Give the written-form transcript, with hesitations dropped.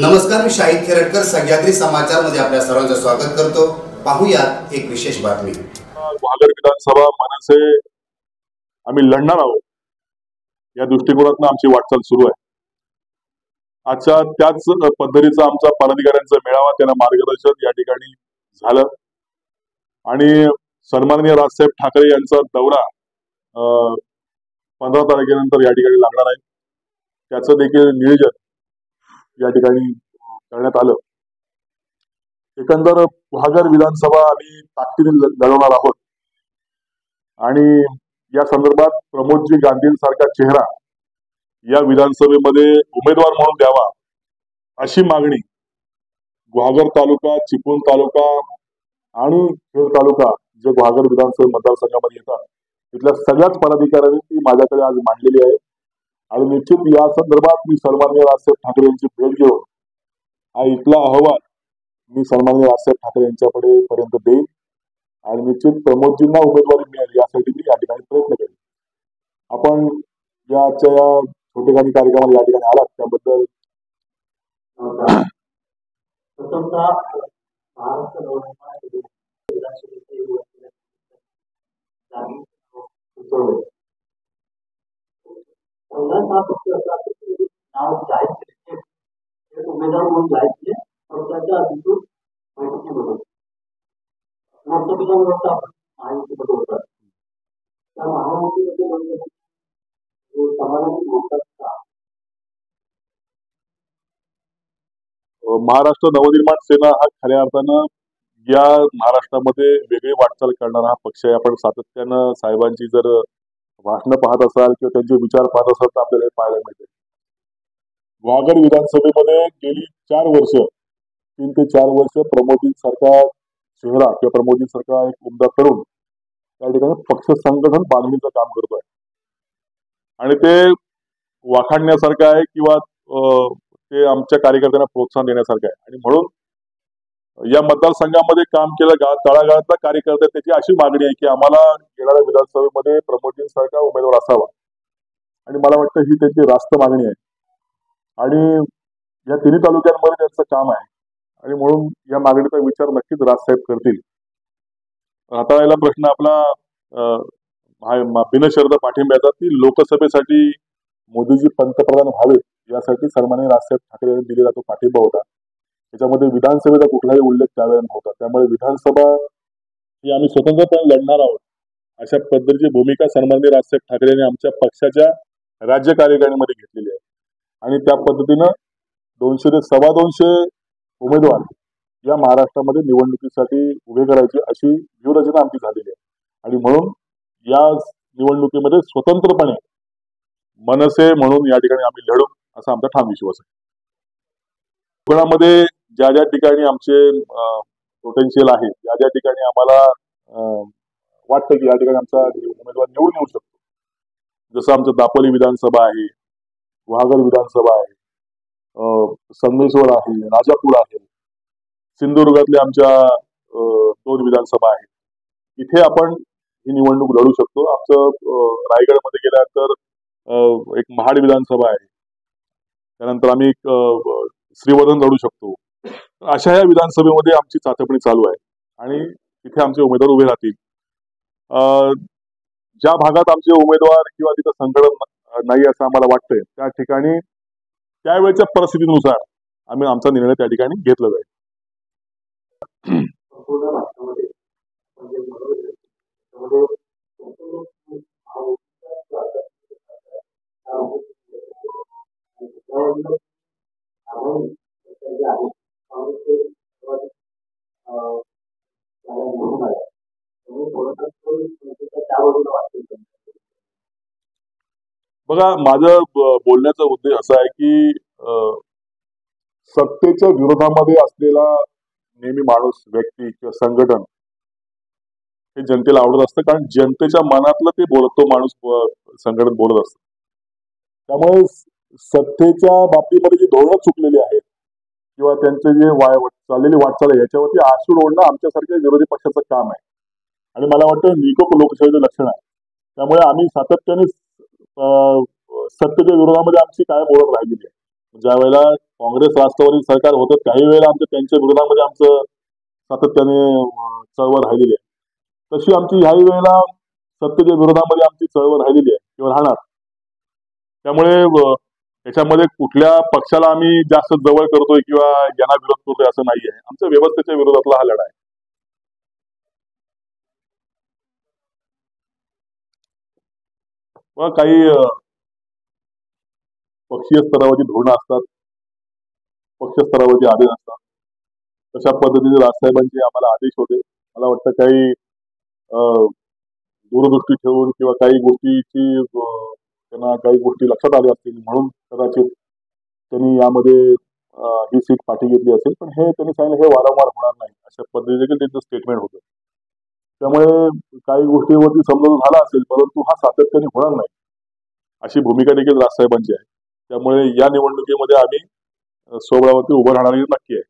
नमस्कार, मी शाहिद खेरटकर सह्याद्री समाचार मध्ये आपल्या सर्वांचं स्वागत करतो। पाहूयात एक विशेष बातमी। गुहागर विधानसभा मनसे आम्ही लढणार आहोत या दृष्टिकोनातून आमची वाटचाल सुरू आहे। आजच्या त्याच पद्धतीचा आमचा पदाधिकाऱ्यांचा मेळावा त्यांना मार्गदर्शन या ठिकाणी झालं आणि सन्माननीय राजसाहेब ठाकरे यांचा दौरा 15 तारखेनंतर या ठिकाणी लागणार आहे। त्याचं देखील नियोजन या ठिकाणी करण्यात आलं। एकंदर गुहागर विधानसभा आम्ही ताकदीने लढवणार आहोत आणि या संदर्भात प्रमोदजी गांधींसारखा चेहरा या विधानसभेमध्ये उमेदवार म्हणून द्यावा अशी मागणी गुहागर तालुका, चिपळूण तालुका आणि खेड तालुका जे गुहागर विधानसभा मतदारसंघामध्ये येतात तिथल्या सगळ्याच पदाधिकाऱ्यांनी ती माझ्याकडे आज मांडलेली आहे आणि निश्चित या संदर्भात मी सन्माननीय राजसाहेब ठाकरे यांची भेट घेऊन हा इथला अहवाल मी सन्माननीय राजसाहेब ठाकरे यांच्याकडे पर्यंत देईन आणि निश्चित प्रमोदजींना उमेदवारी मिळेल यासाठी मी या ठिकाणी प्रयत्न करेन। आपण या आजच्या या छोटेखानी कार्यक्रमाला या ठिकाणी आलात त्याबद्दल उमेदवार म्हणून जायचे पक्षाच्या अधिकृत बैठकीमध्ये लोकसभेच्या आपण महायुतीमध्ये होतात त्या महायुतीमध्ये समाजाने बोलतात महाराष्ट्र नवनिर्माण सेना हा खऱ्या अर्थानं या महाराष्ट्रामध्ये वेगळी वाटचाल करणारा हा पक्ष आहे। आपण सातत्यानं साहेबांची जर भाषणं पाहत असाल किंवा त्यांचे विचार पाहत असाल तर आपल्याला हे पाहायला मिळते। गुहागर विधानसभेमध्ये गेली 4 वर्ष 3 ते 4 वर्ष प्रमोदजींसारखा चेहरा किंवा प्रमोदजींसारखा एक उमदा तरुण त्या ठिकाणी पक्ष संघटन बांधणीचं काम करतोय आणि ते वाखाणण्यासारखं आहे किंवा ते आमच्या कार्यकर्त्यांना प्रोत्साहन देण्यासारखं आहे आणि म्हणून या मतदारसंघामध्ये काम केलं तळागाळातला कार्यकर्ता त्याची अशी मागणी आहे की आम्हाला येणाऱ्या विधानसभेमध्ये प्रमोदजींसारखा उमेदवार असावा आणि मला वाटतं ही त्यांची रास्त मागणी आहे आणि या तिन्ही तालुक्यांमध्ये त्यांचं काम आहे आणि म्हणून या मागणीचा विचार नक्कीच राजसाहेब करतील। आता याला प्रश्न आपला बिनशर्त पाठिंब्याचा की लोकसभेसाठी मोदीजी पंतप्रधान व्हावेत यासाठी सन्माननीय राजसाहेब ठाकरे यांनी दिलेला तो पाठिंबा होता। त्याच्यामध्ये विधानसभेचा कुठलाही उल्लेख त्यावेळेला नव्हता। त्यामुळे विधानसभा ही आम्ही स्वतंत्रपणे लढणार आहोत अशा पद्धतीची भूमिका सन्माननीय राजसाहेब ठाकरे यांनी आमच्या पक्षाच्या राज्य कार्यकारिणीमध्ये घेतलेली आहे आणि त्या पद्धतीनं 200 ते 250 उमेदवार या महाराष्ट्रामध्ये निवडणुकीसाठी उभे करायची अशी व्यूहरचना आमची झालेली आहे आणि म्हणून या निवडणुकीमध्ये स्वतंत्रपणे मनसे म्हणून या ठिकाणी आम्ही लढू असा आमचा ठाम विश्वास आहे। कोकणामध्ये ज्या ज्या ठिकाणी आमचे पोटेन्शियल आहे ज्या ज्या ठिकाणी आम्हाला वाटतं की या ठिकाणी आमचा उमेदवार निवडून येऊ शकतो जसं आमचं दापोली विधानसभा आहे, गुहागर विधानसभा आहे, संगमेश्वर आहे, राजापूर आहे, सिंधुदुर्गातले आमच्या 2 विधानसभा आहेत। इथे आपण ही निवडणूक लढू शकतो। आमचं रायगडमध्ये गेल्यानंतर एक महाड विधानसभा आहे, त्यानंतर आम्ही एक श्रीवर्धन लढू शकतो। अशा या विधानसभेमध्ये आमची चाचपणी चालू आहे आणि तिथे आमचे उमेदवार उभे राहतील। ज्या भागात आमचे उमेदवार किंवा तिथं संघटन नाही असं आम्हाला वाटतंय त्या ठिकाणी त्यावेळेच्या परिस्थितीनुसार आम्ही आमचा निर्णय त्या ठिकाणी घेतला जाईल। बघा, माझं बोलण्याचा उद्देश असा आहे की सत्तेच्या विरोधामध्ये असलेला नेहमी माणूस, व्यक्ती किंवा संघटन हे जनतेला आवडत असतं कारण जनतेच्या मनातलं ते बोलतो माणूस संघटन बोलत असतं। त्यामुळे सत्तेच्या बाबतीमध्ये जी धोरणं चुकलेली आहेत किंवा त्यांचे जे चाललेली वाटचाल आहे याच्यावरती आसूड ओढणं आमच्यासारख्या विरोधी पक्षाचं काम आहे आणि मला वाटतं निकोप लोकशाहीचं लक्षण आहे। त्यामुळे आम्ही सातत्याने सत्तेच्या विरोधामध्ये आमची कायम ओळख राहिलेली आहे। ज्या वेळेला काँग्रेस राष्ट्रवादी सरकार होतं काही वेळेला त्यांच्या विरोधामध्ये आमचं सातत्याने चळवळ राहिलेली आहे, तशी आमची ह्याही वेळेला सत्तेच्या विरोधामध्ये आमची चळवळ राहिलेली आहे किंवा राहणार. त्यामुळे याच्यामध्ये कुठल्या पक्षाला आम्ही जास्त जवळ करतोय किंवा यांना विरोध करतोय असं नाही आहे. आमच्या व्यवस्थेच्या विरोधातला हा लढा आहे. व काही पक्षीय स्तरावरची धोरणं असतात, पक्ष स्तरावरचे आदेश असतात. तशा पद्धतीने राजसाहेबांचे आम्हाला आदेश होते. मला वाटतं काही दूरदृष्टी ठेवून किंवा काही गोष्टीची त्यांना काही गोष्टी लक्षात आल्या असतील म्हणून कदाचित त्यांनी यामध्ये ही सीट पाठी घेतली असेल. पण हे त्यांनी सांगितलं हे वारंवार होणार नाही अशा पद्धतीने देखील त्यांचं स्टेटमेंट होतं. त्यामुळे काही गोष्टीवरती समजून झाला असेल, परंतु हा सातत्याने होणार नाही अशी भूमिका देखील राजसाहेबांची आहे. त्यामुळे या निवडणुकीमध्ये आम्ही सोबळावरती उभं राहणार नक्की आहे.